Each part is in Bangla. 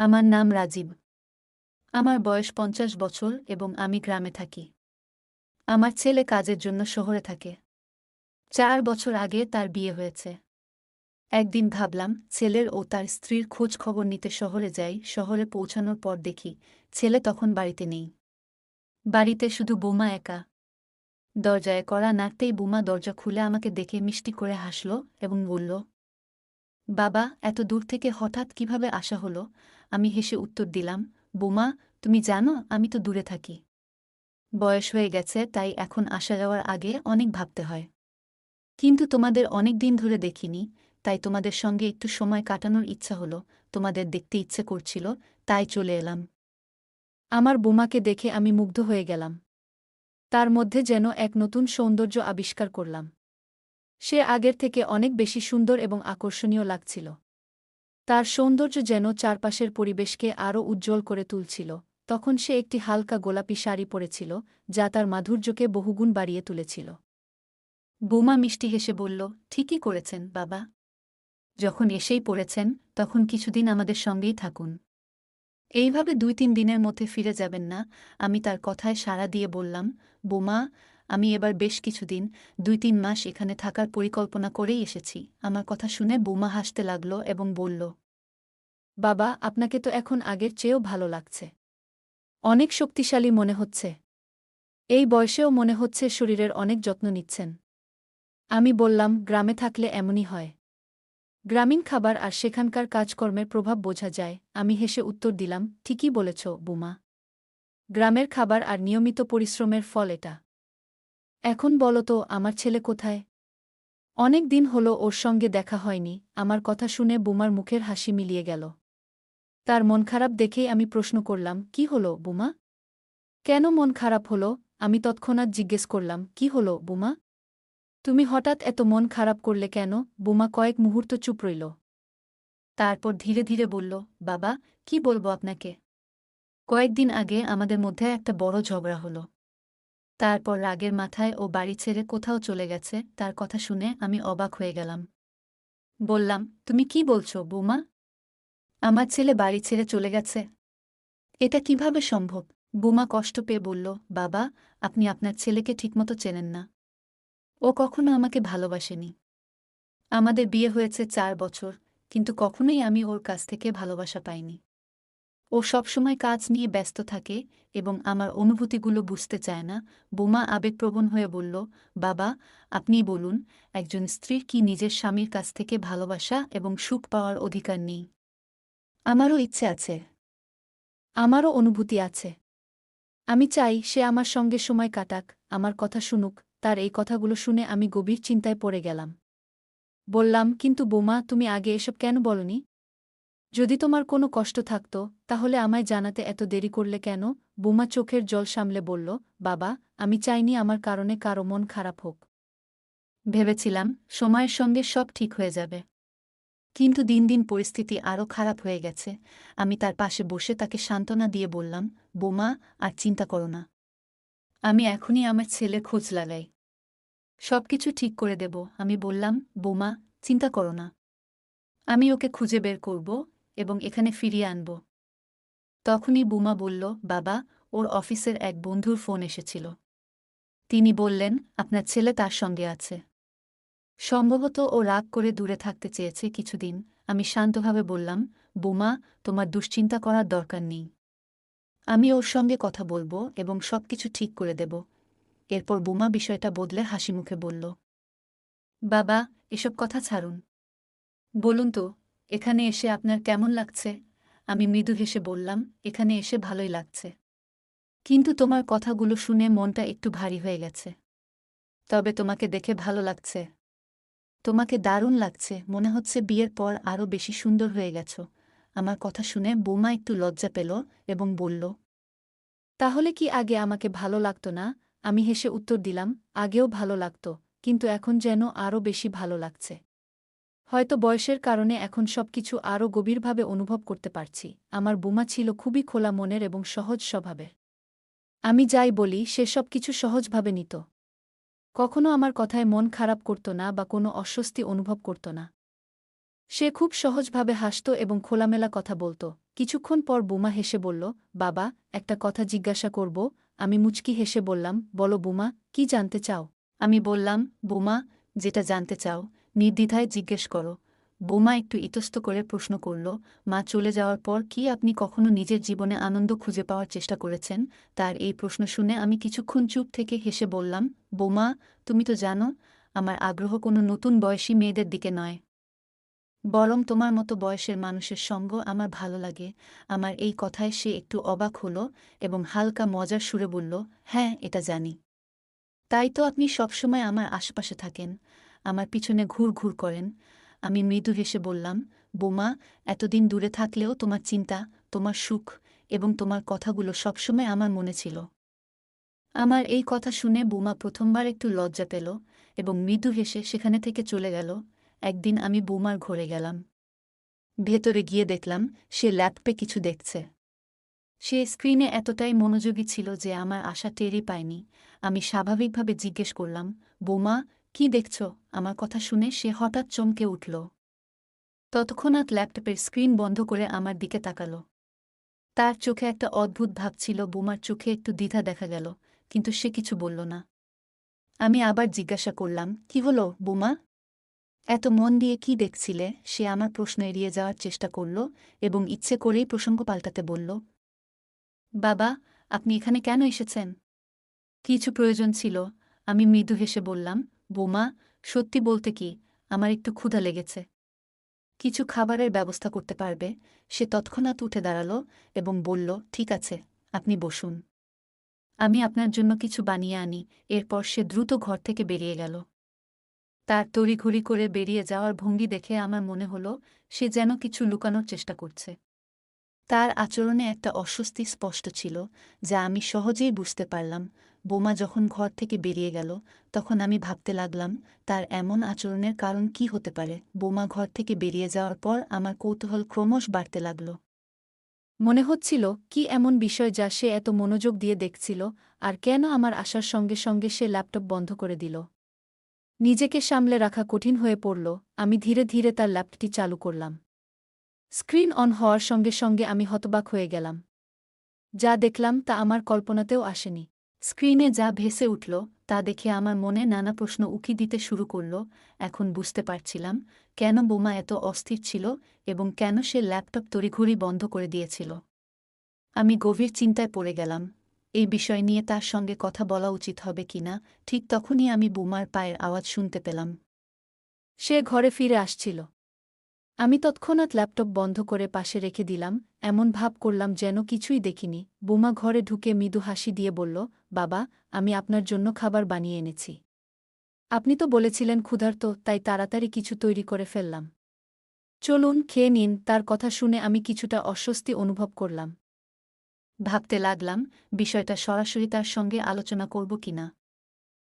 আমার নাম রাজীব। আমার বয়স ৫০ বছর এবং আমি গ্রামে থাকি। আমার ছেলে কাজের জন্য শহরে থাকে। ৪ বছর আগে তার বিয়ে হয়েছে। একদিন ভাবলাম ছেলের ও তার স্ত্রীর খোঁজ খবর নিতে শহরে যাই। শহরে পৌঁছানোর পর দেখি ছেলে তখন বাড়িতে নেই। বাড়িতে শুধু বৌমা একা। দরজায় কড়া নাড়তেই বৌমা দরজা খুলে আমাকে দেখে মিষ্টি করে হাসল এবং বলল, বাবা, এত দূর থেকে হঠাৎ কিভাবে আসা হলো? আমি হেসে উত্তর দিলাম, বৌমা, তুমি জানো আমি তো দূরে থাকি। বয়স হয়ে গেছে, তাই এখন আসা যাওয়ার আগে অনেক ভাবতে হয়। কিন্তু তোমাদের অনেক দিন ধরে দেখিনি, তাই তোমাদের সঙ্গে একটু সময় কাটানোর ইচ্ছা হলো, তোমাদের দেখতে ইচ্ছে করছিল, তাই চলে এলাম। আমার বোমাকে দেখে আমি মুগ্ধ হয়ে গেলাম। তার মধ্যে যেন এক নতুন সৌন্দর্য আবিষ্কার করলাম। সে আগের থেকে অনেক বেশি সুন্দর এবং আকর্ষণীয় লাগছিল। তার সৌন্দর্য যেন চারপাশের পরিবেশকে আরও উজ্জ্বল করে তুলছিল। তখন সে একটি হালকা গোলাপি শাড়ি পরেছিল, যা তার মাধুর্যকে বহুগুণ বাড়িয়ে তুলেছিল। বৌমা মিষ্টি হেসে বলল, ঠিকই করেছেন বাবা। যখন এসেই পড়েছেন, তখন কিছুদিন আমাদের সঙ্গেই থাকুন। এইভাবে ২-৩ দিনের মধ্যে ফিরে যাবেন না? আমি তার কথায় সাড়া দিয়ে বললাম, বৌমা, আমি এবার বেশ কিছুদিন ২-৩ মাস এখানে থাকার পরিকল্পনা করেই এসেছি। আমার কথা শুনে বৌমা হাসতে লাগল এবং বলল, বাবা, আপনাকে তো এখন আগের চেয়েও ভালো লাগছে। অনেক শক্তিশালী মনে হচ্ছে। এই বয়সেও মনে হচ্ছে শরীরের অনেক যত্ন নিচ্ছেন। আমি বললাম, গ্রামে থাকলে এমনই হয়। গ্রামীণ খাবার আর সেখানকার কাজকর্মের প্রভাব বোঝা যায়। আমি হেসে উত্তর দিলাম, ঠিকই বলেছ বুমা। গ্রামের খাবার আর নিয়মিত পরিশ্রমের ফল এটা। এখন বলো তো, আমার ছেলে কোথায়? অনেক দিন হলো ওর সঙ্গে দেখা হয়নি। আমার কথা শুনে বুমার মুখের হাসি মিলিয়ে গেল। তার মন খারাপ দেখেই আমি প্রশ্ন করলাম, কি হলো বুমা? কেন মন খারাপ হলো? আমি তৎক্ষণাৎ জিজ্ঞেস করলাম, কি হলো বুমা? তুমি হঠাৎ এত মন খারাপ করলে কেন? বুমা কয়েক মুহূর্ত চুপ রইল। তারপর ধীরে ধীরে বলল, বাবা, কি বলবো আপনাকে? কয়েকদিন আগে আমাদের মধ্যে একটা বড় ঝগড়া হলো। তারপর রাগের মাথায় ও বাড়ি ছেড়ে কোথাও চলে গেছে। তার কথা শুনে আমি অবাক হয়ে গেলাম। বললাম, তুমি কি বলছো বৌমা? আমার ছেলে বাড়ি ছেড়ে চলে গেছে? এটা কিভাবে সম্ভব? বৌমা কষ্ট পেয়ে বলল, বাবা, আপনি আপনার ছেলেকে ঠিকমতো চেনেন না। ও কখনো আমাকে ভালোবাসেনি। আমাদের বিয়ে হয়েছে ৪ বছর, কিন্তু কখনোই আমি ওর কাছ থেকে ভালোবাসা পাইনি। ও সবসময় কাজ নিয়ে ব্যস্ত থাকে এবং আমার অনুভূতিগুলো বুঝতে চায় না। বোমা আবেগপ্রবণ হয়ে বলল, বাবা, আপনিই বলুন, একজন স্ত্রীর কি নিজের স্বামীর কাছ থেকে ভালোবাসা এবং সুখ পাওয়ার অধিকার নেই? আমারও ইচ্ছে আছে। আমারও অনুভূতি আছে। আমি চাই সে আমার সঙ্গে সময় কাটাক, আমার কথা শুনুক। তার এই কথাগুলো শুনে আমি গভীর চিন্তায় পড়ে গেলাম। বললাম, কিন্তু বোমা, তুমি আগে এসব কেন বলনি? যদি তোমার কোনো কষ্ট থাকত, তাহলে আমায় জানাতে এত দেরি করলে কেন? বোমা চোখের জল সামলে বলল, বাবা, আমি চাইনি আমার কারণে কারো মন খারাপ হোক। ভেবেছিলাম সময়ের সঙ্গে সব ঠিক হয়ে যাবে। কিন্তু দিন দিন পরিস্থিতি আরও খারাপ হয়ে গেছে। আমি তার পাশে বসে তাকে সান্ত্বনা দিয়ে বললাম, বোমা, আর চিন্তা করো না। আমি এখনই আমার ছেলে খোঁজ লাগাই। সবকিছু ঠিক করে দেব। আমি বললাম, বোমা, চিন্তা করো না। আমি ওকে খুঁজে বের করব এবং এখানে ফিরিয়ে আনব। তখনই বুমা বলল, বাবা, ওর অফিসের এক বন্ধুর ফোন এসেছিল। তিনি বললেন, আপনার ছেলে তার সঙ্গে আছে। সম্ভবত ও রাগ করে দূরে থাকতে চেয়েছে কিছুদিন। আমি শান্তভাবে বললাম, বুমা, তোমার দুশ্চিন্তা করার দরকার নেই। আমি ওর সঙ্গে কথা বলবো এবং সবকিছু ঠিক করে দেব। এরপর বুমা বিষয়টা বদলে হাসিমুখে বলল, বাবা, এসব কথা ছাড়ুন। বলুন তো, এখানে এসে আপনার কেমন লাগছে? আমি মৃদু হেসে বললাম, এখানে এসে ভালোই লাগছে। কিন্তু তোমার কথাগুলো শুনে মনটা একটু ভারী হয়ে গেছে। তবে তোমাকে দেখে ভালো লাগছে। তোমাকে দারুণ লাগছে, মনে হচ্ছে বিয়ের পর আরও বেশি সুন্দর হয়ে গেছ। আমার কথা শুনে বৌমা একটু লজ্জা পেল এবং বলল, তাহলে কি আগে আমাকে ভালো লাগতো না? আমি হেসে উত্তর দিলাম, আগেও ভালো লাগতো, কিন্তু এখন যেন আরও বেশি ভালো লাগছে। হয়তো বয়সের কারণে এখন সবকিছু আরও গভীরভাবে অনুভব করতে পারছি। আমার বোমা ছিল খুবই খোলা মনের এবং সহজ স্বভাবের। আমি যাই বলি সে সব কিছু সহজভাবে নিত। কখনো আমার কথায় মন খারাপ করত না বা কোনো অস্বস্তি অনুভব করত না। সে খুব সহজভাবে হাসত এবং খোলামেলা কথা বলত। কিছুক্ষণ পর বুমা হেসে বলল, বাবা, একটা কথা জিজ্ঞাসা করব। আমি মুচকি হেসে বললাম, বলো বুমা, কি জানতে চাও? আমি বললাম, বুমা, যেটা জানতে চাও নির্দ্বিধায় জিজ্ঞেস করো। বুমা একটু ইতস্ত করে প্রশ্ন করল, মা চলে যাওয়ার পর কি আপনি কখনো নিজের জীবনে আনন্দ খুঁজে পাওয়ার চেষ্টা করেছেন? তার এই প্রশ্ন শুনে আমি কিছুক্ষণ চুপ থেকে হেসে বললাম, বুমা, তুমি তো জানো আমার আগ্রহ কোনো নতুন বয়সী মেয়েদের দিকে নয়, বরং তোমার মতো বয়সের মানুষের সঙ্গ আমার ভালো লাগে। আমার এই কথায় সে একটু অবাক হল এবং হালকা মজার সুরে বলল, হ্যাঁ, এটা জানি। তাই তো আপনি সবসময় আমার আশেপাশে থাকেন, আমার পিছনে ঘুর ঘুর করেন। আমি মৃদু হেসে বললাম, বোমা, এতদিন দূরে থাকলেও তোমার চিন্তা, তোমার সুখ এবং তোমার কথাগুলো সবসময় আমার মনে ছিল। আমার এই কথা শুনে বোমা প্রথমবার একটু লজ্জা পেল এবং মৃদু হেসে সেখানে থেকে চলে গেল। একদিন আমি বোমার ঘরে গেলাম। ভেতরে গিয়ে দেখলাম সে ল্যাপটপে কিছু দেখছে। সে স্ক্রিনে এতটাই মনোযোগী ছিল যে আমার আশা টেরই পায়নি। আমি স্বাভাবিকভাবে জিজ্ঞেস করলাম, বোমা, কি দেখছ? আমার কথা শুনে সে হঠাৎ চমকে উঠল। তৎক্ষণাৎ ল্যাপটপের স্ক্রিন বন্ধ করে আমার দিকে তাকাল। তার চোখে একটা অদ্ভুত ভাব ছিল। বোমার চোখে একটু দ্বিধা দেখা গেল, কিন্তু সে কিছু বলল না। আমি আবার জিজ্ঞাসা করলাম, কি হলো বোমা? এত মন দিয়ে কি দেখছিলে? সে আমার প্রশ্ন এড়িয়ে যাওয়ার চেষ্টা করল এবং ইচ্ছে করেই প্রসঙ্গ পাল্টাতে বলল, বাবা, আপনি এখানে কেন এসেছেন? কিছু প্রয়োজন ছিল। আমি মৃদু হেসে বললাম, বোমা, সত্যি বলতে কি, আমার একটু ক্ষুধা লেগেছে। কিছু খাবারের ব্যবস্থা করতে পারবে? সে তৎক্ষণাৎ উঠে দাঁড়াল এবং বলল, ঠিক আছে, আপনি বসুন, আমি আপনার জন্য কিছু বানিয়ে আনি। এরপর সে দ্রুত ঘর থেকে বেরিয়ে গেল। তার তড়িঘড়ি করে বেরিয়ে যাওয়ার ভঙ্গি দেখে আমার মনে হলো সে যেন কিছু লুকানোর চেষ্টা করছে। তার আচরণে একটা অস্বস্তি স্পষ্ট ছিল, যা আমি সহজেই বুঝতে পারলাম। বোমা যখন ঘর থেকে বেরিয়ে গেল, তখন আমি ভাবতে লাগলাম তার এমন আচরণের কারণ কি হতে পারে। বোমা ঘর থেকে বেরিয়ে যাওয়ার পর আমার কৌতূহল ক্রমশ বাড়তে লাগল। মনে হচ্ছিল, কি এমন বিষয় যা সে এত মনোযোগ দিয়ে দেখছিল, আর কেন আমার আসার সঙ্গে সঙ্গে সে ল্যাপটপ বন্ধ করে দিল? নিজেকে সামলে রাখা কঠিন হয়ে পড়ল। আমি ধীরে ধীরে তার ল্যাপটপটি চালু করলাম। স্ক্রিন অন হওয়ার সঙ্গে সঙ্গে আমি হতবাক হয়ে গেলাম। যা দেখলাম তা আমার কল্পনাতেও আসেনি। স্ক্রিনে যা ভেসে উঠল তা দেখে আমার মনে নানা প্রশ্ন উকি দিতে শুরু করল। এখন বুঝতে পারছিলাম কেন বোমা এত অস্থির ছিল এবং কেন সে ল্যাপটপ তড়িঘড়ি বন্ধ করে দিয়েছিল। আমি গভীর চিন্তায় পড়ে গেলাম, এই বিষয় নিয়ে তার সঙ্গে কথা বলা উচিত হবে কিনা। ঠিক তখনই আমি বোমার পায়ের আওয়াজ শুনতে পেলাম। সে ঘরে ফিরে আসছিল। আমি তৎক্ষণাৎ ল্যাপটপ বন্ধ করে পাশে রেখে দিলাম, এমন ভাব করলাম যেন কিছুই দেখিনি। বোমা ঘরে ঢুকে মৃদু হাসি দিয়ে বলল, বাবা, আমি আপনার জন্য খাবার বানিয়ে এনেছি। আপনি তো বলেছিলেন ক্ষুধার্ত, তাই তাড়াতাড়ি কিছু তৈরি করে ফেললাম। চলুন, খেয়ে নিন। তার কথা শুনে আমি কিছুটা অস্বস্তি অনুভব করলাম। ভাবতে লাগলাম বিষয়টা সরাসরি তার সঙ্গে আলোচনা করব কিনা।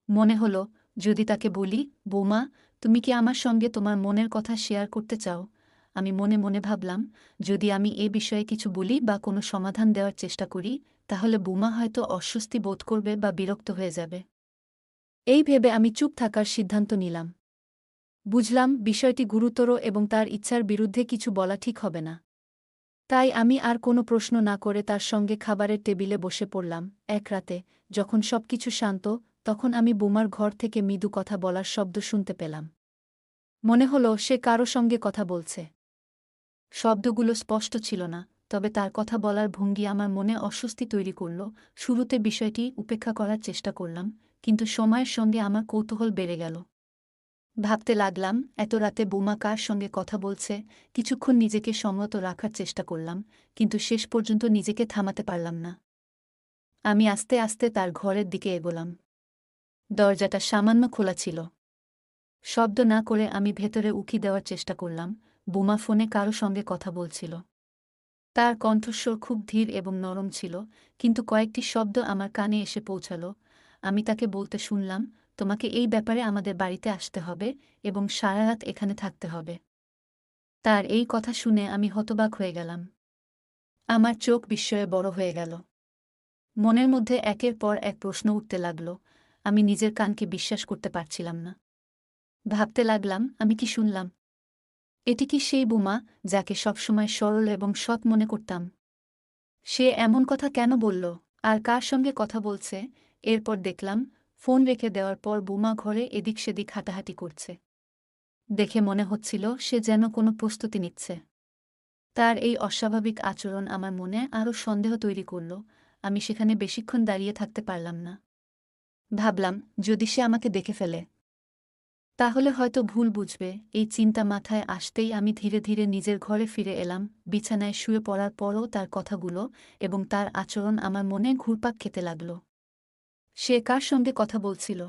মনে হল, যদি তাকে বলি, বৌমা, তুমি কি আমার সঙ্গে তোমার মনের কথা শেয়ার করতে চাও? আমি মনে মনে ভাবলাম, যদি আমি এ বিষয়ে কিছু বলি বা কোনো সমাধান দেওয়ার চেষ্টা করি, তাহলে বৌমা হয়তো অস্বস্তি বোধ করবে বা বিরক্ত হয়ে যাবে। এই ভেবে আমি চুপ থাকার সিদ্ধান্ত নিলাম। বুঝলাম বিষয়টি গুরুতর এবং তার ইচ্ছার বিরুদ্ধে কিছু বলা ঠিক হবে না। তাই আমি আর কোনো প্রশ্ন না করে তার সঙ্গে খাবারের টেবিলে বসে পড়লাম। এক রাতে, যখন সবকিছু শান্ত, তখন আমি বোমার ঘর থেকে মৃদু কথা বলার শব্দ শুনতে পেলাম। মনে হলো সে কারো সঙ্গে কথা বলছে। শব্দগুলো স্পষ্ট ছিল না, তবে তার কথা বলার ভঙ্গি আমার মনে অস্বস্তি তৈরি করল। শুরুতে বিষয়টি উপেক্ষা করার চেষ্টা করলাম, কিন্তু সময়ের সঙ্গে আমার কৌতূহল বেড়ে গেল। ভাবতে লাগলাম, এত রাতে বোমা কার সঙ্গে কথা বলছে। কিছুক্ষণ নিজেকে সংযত রাখার চেষ্টা করলাম, কিন্তু শেষ পর্যন্ত নিজেকে থামাতে পারলাম না। আমি আস্তে আস্তে তার ঘরের দিকে এগোলাম। দরজাটা সামান্য খোলা ছিল। শব্দ না করে আমি ভেতরে উঁকি দেওয়ার চেষ্টা করলাম। বোমা ফোনে কারো সঙ্গে কথা বলছিল। তার কণ্ঠস্বর খুব ধীর এবং নরম ছিল, কিন্তু কয়েকটি শব্দ আমার কানে এসে পৌঁছাল। আমি তাকে বলতে শুনলাম, তোমাকে এই ব্যাপারে আমাদের বাড়িতে আসতে হবে এবং সারা রাত এখানে থাকতে হবে। তার এই কথা শুনে আমি হতবাক হয়ে গেলাম। আমার চোখ বিস্ময়ে বড় হয়ে গেল। মনের মধ্যে একের পর এক প্রশ্ন উঠতে লাগল। আমি নিজের কানকে বিশ্বাস করতে পারছিলাম না। ভাবতে লাগলাম, আমি কি শুনলাম? এটি কি সেই বোমা যাকে সবসময় সরল এবং সৎ মনে করতাম? সে এমন কথা কেন বলল? আর কার সঙ্গে কথা বলছে? এরপর দেখলাম ফোন রেখে দেওয়ার পর বোমা ঘরে এদিক সেদিক হাঁটাহাঁটি করছে। দেখে মনে হচ্ছিল সে যেন কোনো প্রস্তুতি নিচ্ছে। তার এই অস্বাভাবিক আচরণ আমার মনে আরও সন্দেহ তৈরি করল। আমি সেখানে বেশিক্ষণ দাঁড়িয়ে থাকতে পারলাম না। ভাবলাম, যদি সে আমাকে দেখে ফেলে তাহলে হয়তো ভুল বুঝবে। এই চিন্তা মাথায় আসতেই আমি ধীরে ধীরে নিজের ঘরে ফিরে এলাম। বিছানায় শুয়ে পড়ার পরও তার কথাগুলো এবং তার আচরণ আমার মনে ঘুরপাক খেতে লাগল। সে কার সঙ্গে কথা বলছিল?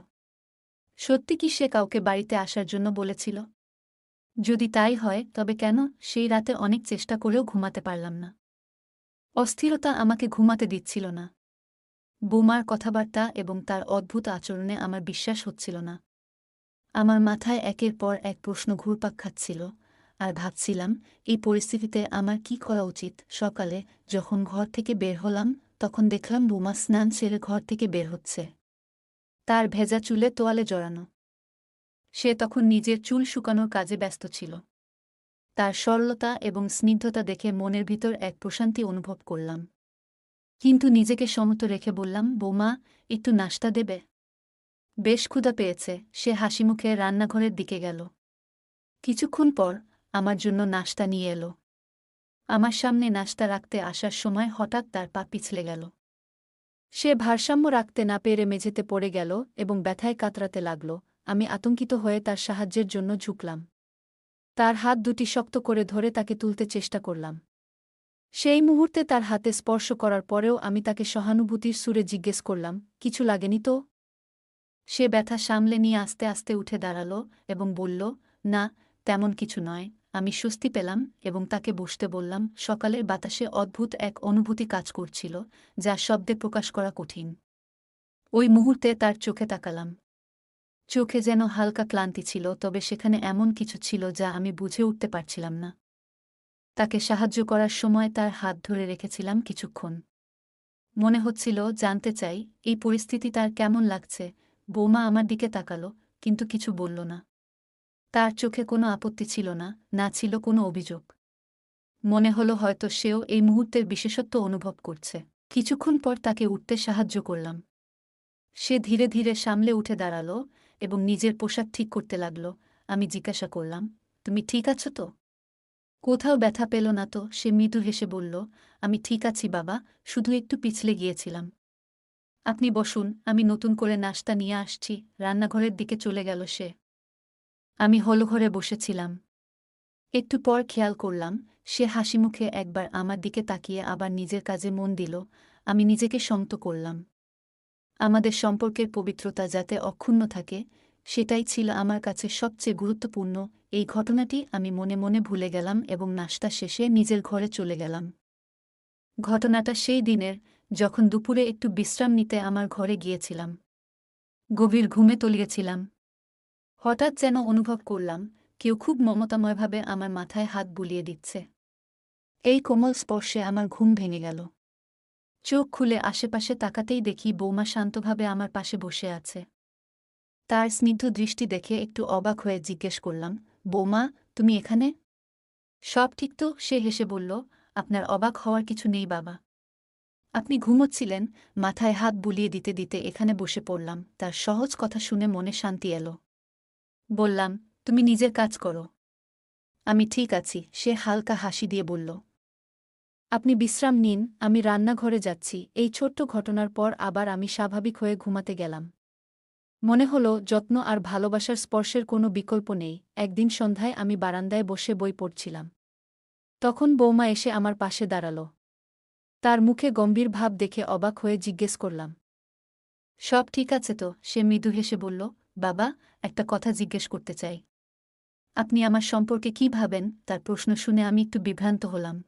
সত্যি কি সে কাউকে বাড়িতে আসার জন্য বলেছিল? যদি তাই হয় তবে কেন সেই রাতে অনেক চেষ্টা করেও ঘুমাতে পারলাম না? অস্থিরতা আমাকে ঘুমাতে দিচ্ছিল না। বোমার কথাবার্তা এবং তার অদ্ভুত আচরণে আমার বিশ্বাস হচ্ছিল না। আমার মাথায় একের পর এক প্রশ্ন ঘুরপাক খাচ্ছিল, আর ভাবছিলাম এই পরিস্থিতিতে আমার কি করা উচিত। সকালে যখন ঘর থেকে বের হলাম তখন দেখলাম বোমা স্নান সেরে ঘর থেকে বের হচ্ছে। তার ভেজা চুলে তোয়ালে জড়ানো। সে তখন নিজের চুল শুকানোর কাজে ব্যস্ত ছিল। তার সরলতা এবং স্নিগ্ধতা দেখে মনের ভিতর এক প্রশান্তি অনুভব করলাম। কিন্তু নিজেকে সমত রেখে বললাম, বৌমা, একটু নাশতা দেবে? বেশ ক্ষুধা পেয়েছে। সে হাসিমুখে রান্নাঘরের দিকে গেল। কিছুক্ষণ পর আমার জন্য নাশতা নিয়ে এলো। আমার সামনে নাশতা রাখতে আসার সময় হঠাৎ তার পা পিছলে গেল। সে ভারসাম্য রাখতে না পেরে মেঝেতে পড়ে গেল এবং ব্যথায় কাতরাতে লাগল। আমি আতঙ্কিত হয়ে তার সাহায্যের জন্য ঝুঁকলাম। তার হাত দুটি শক্ত করে ধরে তাকে তুলতে চেষ্টা করলাম। সেই মুহূর্তে তার হাতে স্পর্শ করার পরেও আমি তাকে সহানুভূতির সুরে জিজ্ঞেস করলাম, কিছু লাগেনি তো? সে ব্যথা সামলে নিয়ে আস্তে আস্তে উঠে দাঁড়াল এবং বলল, না, তেমন কিছু নয়। আমি স্বস্তি পেলাম এবং তাকে বসতে বললাম। সকালের বাতাসে অদ্ভুত এক অনুভূতি কাজ করছিল, যা শব্দে প্রকাশ করা কঠিন। ওই মুহূর্তে তার চোখে তাকালাম। চোখে যেন হালকা ক্লান্তি ছিল, তবে সেখানে এমন কিছু ছিল যা আমি বুঝে উঠতে পারছিলাম না। তাকে সাহায্য করার সময় তার হাত ধরে রেখেছিলাম কিছুক্ষণ। মনে হচ্ছিল জানতে চাই এই পরিস্থিতি তার কেমন লাগছে। বৌমা আমার দিকে তাকালো, কিন্তু কিছু বলল না। তার চোখে কোনো আপত্তি ছিল না, না ছিল কোনো অভিযোগ। মনে হলো হয়তো সেও এই মুহূর্তের বিশেষত্ব অনুভব করছে। কিছুক্ষণ পর তাকে উঠতে সাহায্য করলাম। সে ধীরে ধীরে সামলে উঠে দাঁড়ালো এবং নিজের পোশাক ঠিক করতে লাগল। আমি জিজ্ঞাসা করলাম, তুমি ঠিক আছো তো? কোথাও ব্যথা পেল না তো? সে মৃদু হেসে বলল, আমি ঠিক আছি বাবা, শুধু একটু পিছলে গিয়েছিলাম। আপনি বসুন, আমি নতুন করে নাশতা নিয়ে আসছি। রান্নাঘরের দিকে চলে গেল সে। আমি হলঘরে বসেছিলাম। একটু পর খেয়াল করলাম সে হাসিমুখে একবার আমার দিকে তাকিয়ে আবার নিজের কাজে মন দিল। আমি নিজেকে শন্ত করলাম। আমাদের সম্পর্কের পবিত্রতা যাতে অক্ষুণ্ণ থাকে, সেটাই ছিল আমার কাছে সবচেয়ে গুরুত্বপূর্ণ। এই ঘটনাটি আমি মনে মনে ভুলে গেলাম এবং নাশতা শেষে নিজের ঘরে চলে গেলাম। ঘটনাটা সেই দিনের, যখন দুপুরে একটু বিশ্রাম নিতে আমার ঘরে গিয়েছিলাম। গভীর ঘুমে তলিয়েছিলাম। হঠাৎ যেন অনুভব করলাম কেউ খুব মমতাময়ভাবে আমার মাথায় হাত বুলিয়ে দিচ্ছে। এই কোমল স্পর্শে আমার ঘুম ভেঙে গেল। চোখ খুলে আশেপাশে তাকাতেই দেখি বৌমা শান্তভাবে আমার পাশে বসে আছে। তার স্নিগ্ধ দৃষ্টি দেখে একটু অবাক হয়ে জিজ্ঞেস করলাম, বৌমা, তুমি এখানে? সব ঠিক তো? সে হেসে বলল, আপনার অবাক হওয়ার কিছু নেই বাবা। আপনি ঘুমোচ্ছিলেন। মাথায় হাত বুলিয়ে দিতে দিতে এখানে বসে পড়লাম। তার সহজ কথা শুনে মনে শান্তি এলো। বললাম, তুমি নিজের কাজ করো। আমি ঠিক আছি। সে হালকা হাসি দিয়ে বলল, আপনি বিশ্রাম নিন, আমি রান্নাঘরে যাচ্ছি। এই ছোট্ট ঘটনার পর আবার আমি স্বাভাবিক হয়ে ঘুমাতে গেলাম। মনে হলো যত্ন আর ভালোবাসার স্পর্শের কোনো বিকল্প নেই। একদিন সন্ধ্যায় আমি বারান্দায় বসে বই পড়ছিলাম। তখন বৌমা এসে আমার পাশে দাঁড়াল। তার মুখে গম্ভীর ভাব দেখে অবাক হয়ে জিজ্ঞেস করলাম, সব ঠিক আছে তো? সে মৃদু হেসে বলল, বাবা, একটা কথা জিজ্ঞেস করতে চাই। আপনি আমার সম্পর্কে কি ভাবেন? তার প্রশ্ন শুনে আমি একটু বিভ্রান্ত হলাম।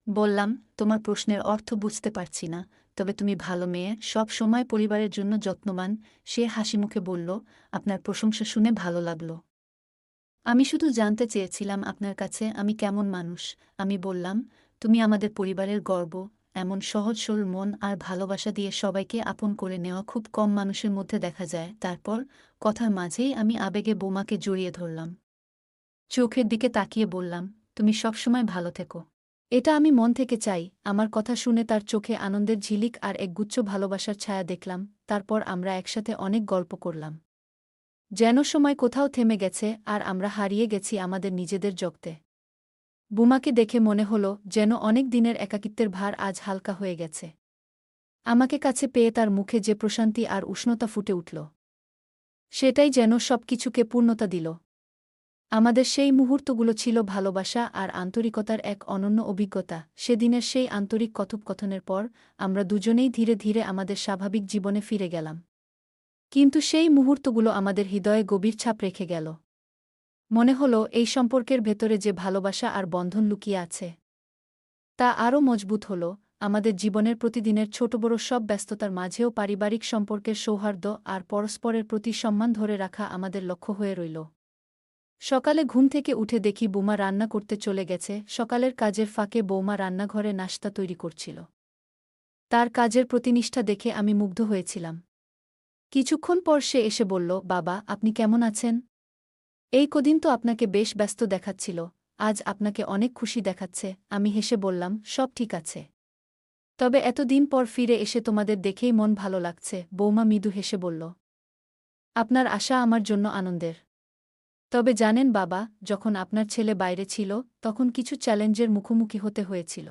বললাম, তোমার প্রশ্নের অর্থ বুঝতে পারছি না, তবে তুমি ভালো মেয়ে, সব সময় পরিবারের জন্য যত্নবান। সে হাসিমুখে বলল, আপনার প্রশংসা শুনে ভালো লাগল। আমি শুধু জানতে চেয়েছিলাম আপনার কাছে আমি কেমন মানুষ। আমি বললাম, তুমি আমাদের পরিবারের গর্ব। এমন সহজ সরল মন আর ভালোবাসা দিয়ে সবাইকে আপন করে নেওয়া খুব কম মানুষের মধ্যে দেখা যায়। তারপর কথার মাঝেই আমি আবেগে বোমাকে জড়িয়ে ধরলাম। চোখের দিকে তাকিয়ে বললাম, তুমি সবসময় ভালো থেকো। এটা আমি মন থেকে চাই। আমার কথা শুনে তার চোখে আনন্দের ঝিলিক আর একগুচ্ছ ভালোবাসার ছায়া দেখলাম। তারপর আমরা একসাথে অনেক গল্প করলাম। যেন সময় কোথাও থেমে গেছে আর আমরা হারিয়ে গেছি আমাদের নিজেদের জগতে। বুমাকে দেখে মনে হলো যেন অনেক দিনের একাকিত্বের ভার আজ হালকা হয়ে গেছে। আমাকে কাছে পেয়ে তার মুখে যে প্রশান্তি আর উষ্ণতা ফুটে উঠল, সেটাই যেন সবকিছুকে পূর্ণতা দিল। আমাদের সেই মুহূর্তগুলো ছিল ভালোবাসা আর আন্তরিকতার এক অনন্য অভিজ্ঞতা। সেদিনের সেই আন্তরিক কথোপকথনের পর আমরা দুজনেই ধীরে ধীরে আমাদের স্বাভাবিক জীবনে ফিরে গেলাম। কিন্তু সেই মুহূর্তগুলো আমাদের হৃদয়ে গভীর ছাপ রেখে গেল। মনে হলো এই সম্পর্কের ভেতরে যে ভালোবাসা আর বন্ধন লুকিয়ে আছে, তা আরও মজবুত হল। আমাদের জীবনের প্রতিদিনের ছোট বড় সব ব্যস্ততার মাঝেও পারিবারিক সম্পর্কের সৌহার্দ্য আর পরস্পরের প্রতি সম্মান ধরে রাখা আমাদের লক্ষ্য হয়ে রইল। সকালে ঘুম থেকে উঠে দেখি বৌমা রান্না করতে চলে গেছে। সকালের কাজের ফাঁকে বৌমা রান্নাঘরে নাশতা তৈরি করছিল। তার কাজের প্রতিনিষ্ঠা দেখে আমি মুগ্ধ হয়েছিলাম। কিছুক্ষণ পর সে এসে বলল, বাবা, আপনি কেমন আছেন? এই কদিন তো আপনাকে বেশ ব্যস্ত দেখাচ্ছিল, আজ আপনাকে অনেক খুশি দেখাচ্ছে। আমি হেসে বললাম, সব ঠিক আছে, তবে এতদিন পর ফিরে এসে তোমাদের দেখেই মন ভালো লাগছে। বৌমা মৃদু হেসে বলল, আপনার আশা আমার জন্য আনন্দের। তবে জানেন বাবা, যখন আপনার ছেলে বাইরে ছিল তখন কিছু চ্যালেঞ্জের মুখোমুখি হতে হয়েছিল,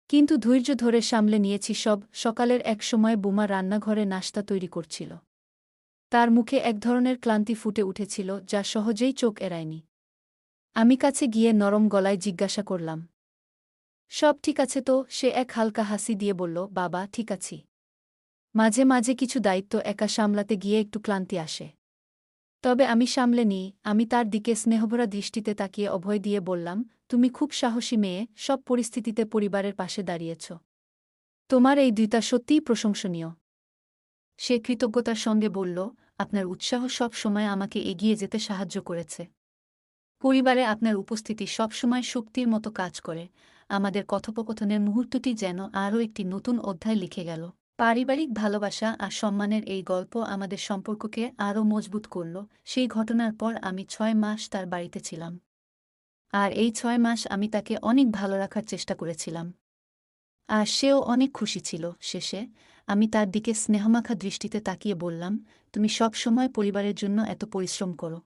কিন্তু ধৈর্য ধরে সামলে নিয়েছি সব। সকালের এক সময় বোমা রান্নাঘরে নাশতা তৈরি করছিল। তার মুখে এক ধরনের ক্লান্তি ফুটে উঠেছিল যা সহজেই চোখ এড়ায়নি। আমি কাছে গিয়ে নরম গলায় জিজ্ঞাসা করলাম, সব ঠিক আছে তো? সে এক হালকা হাসি দিয়ে বলল, বাবা, ঠিক আছি। মাঝে মাঝে কিছু দায়িত্ব একা সামলাতে গিয়ে একটু ক্লান্তি আসে, তবে আমি সামলে নিই। আমি তার দিকে স্নেহভরা দৃষ্টিতে তাকিয়ে অভয় দিয়ে বললাম, তুমি খুব সাহসী মেয়ে, সব পরিস্থিতিতে পরিবারের পাশে দাঁড়িয়েছ। তোমার এই দুইটা সত্যিই প্রশংসনীয়। সে কৃতজ্ঞতার সঙ্গে বলল, আপনার উৎসাহ সব সময় আমাকে এগিয়ে যেতে সাহায্য করেছে। পরিবারে আপনার উপস্থিতি সবসময় শক্তির মতো কাজ করে। আমাদের কথোপকথনের মুহূর্তটি যেন আরও একটি নতুন অধ্যায় লিখে গেল। পারিবারিক ভালোবাসা আর সম্মানের এই গল্প আমাদের সম্পর্ককে আরও মজবুত করল। সেই ঘটনার পর আমি ৬ মাস তার বাড়িতে ছিলাম। আর এই ৬ মাস আমি তাকে অনেক ভালো রাখার চেষ্টা করেছিলাম। আর সেও অনেক খুশি ছিল। শেষে আমি তার দিকে স্নেহমাখা দৃষ্টিতে তাকিয়ে বললাম, তুমি সব সময় পরিবারের জন্য এত পরিশ্রম করো।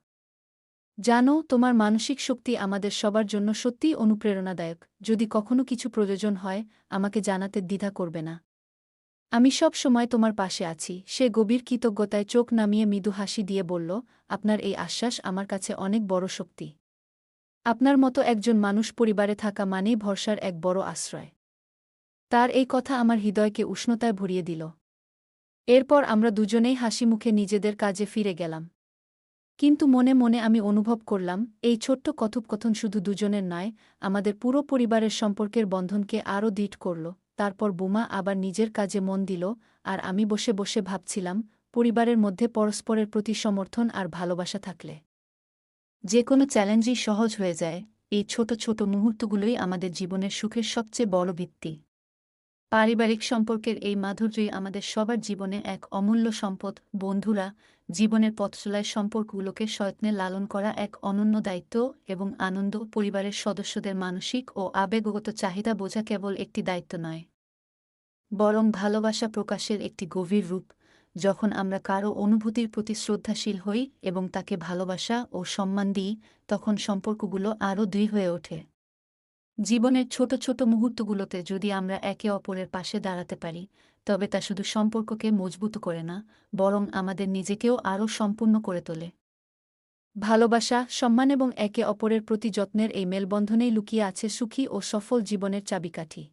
জানো, তোমার মানসিক শক্তি আমাদের সবার জন্য সত্যিই অনুপ্রেরণাদায়ক। যদি কখনো কিছু প্রয়োজন হয়, আমাকে জানাতে দ্বিধা করবে না। আমি সব সময় তোমার পাশে আছি। সে গভীর কৃতজ্ঞতায় চোখ নামিয়ে মৃদু হাসি দিয়ে বলল, আপনার এই আশ্বাস আমার কাছে অনেক বড় শক্তি। আপনার মতো একজন মানুষ পরিবারে থাকা মানেই ভরসার এক বড় আশ্রয়। তার এই কথা আমার হৃদয়কে উষ্ণতায় ভরিয়ে দিল। এরপর আমরা দুজনেই হাসি মুখে নিজেদের কাজে ফিরে গেলাম। কিন্তু মনে মনে আমি অনুভব করলাম, এই ছোট্ট কথোপকথন শুধু দুজনের নয়, আমাদের পুরো পরিবারের সম্পর্কের বন্ধনকে আরও দৃঢ় করল। তারপর বোমা আবার নিজের কাজে মন দিল, আর আমি বসে বসে ভাবছিলাম, পরিবারের মধ্যে পরস্পরের প্রতি সমর্থন আর ভালোবাসা থাকলে যে কোনো চ্যালেঞ্জই সহজ হয়ে যায়। এই ছোট ছোট মুহূর্তগুলোই আমাদের জীবনের সুখের সবচেয়ে বড় ভিত্তি। পারিবারিক সম্পর্কের এই মাধুর্যই আমাদের সবার জীবনে এক অমূল্য সম্পদ। বন্ধুরা, জীবনের পথচলায় সম্পর্কগুলোকে সযত্নে লালন করা এক অনন্য দায়িত্ব, এবং আনন্দ পরিবারের সদস্যদের মানসিক ও আবেগগত চাহিদা বোঝা কেবল একটি দায়িত্ব নয়, বরং ভালোবাসা প্রকাশের একটি গভীর রূপ। যখন আমরা কারও অনুভূতির প্রতি শ্রদ্ধাশীল হই এবং তাকে ভালোবাসা ও সম্মান দিই, তখন সম্পর্কগুলো আরও দৃঢ় হয়ে ওঠে। জীবনের ছোট ছোট মুহূর্তগুলোতে যদি আমরা একে অপরের পাশে দাঁড়াতে পারি, তবে তা শুধু সম্পর্ককে মজবুত করে না, বরং আমাদের নিজেকেও আরও সম্পূর্ণ করে তোলে। ভালোবাসা, সম্মান এবং একে অপরের প্রতি যত্নের এই মেলবন্ধনেই লুকিয়ে আছে সুখী ও সফল জীবনের চাবিকাঠি।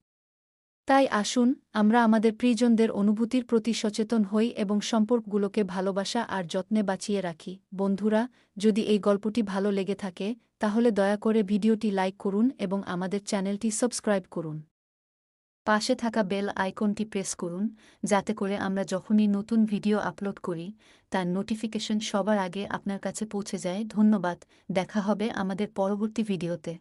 তাই আসুন, আমরা আমাদের প্রিয়জনদের অনুভূতির প্রতি সচেতন হই এবং সম্পর্কগুলোকে ভালোবাসা আর যত্নে বাঁচিয়ে রাখি। বন্ধুরা, যদি এই গল্পটি ভালো লেগে থাকে, তাহলে দয়া করে ভিডিওটি লাইক করুন এবং আমাদের চ্যানেলটি সাবস্ক্রাইব করুন। পাশে থাকা বেল আইকনটি প্রেস করুন, যাতে করে আমরা যখনই নতুন ভিডিও আপলোড করি, তার নোটিফিকেশন সবার আগে আপনার কাছে পৌঁছে যায়। ধন্যবাদ। দেখা হবে আমাদের পরবর্তী ভিডিওতে।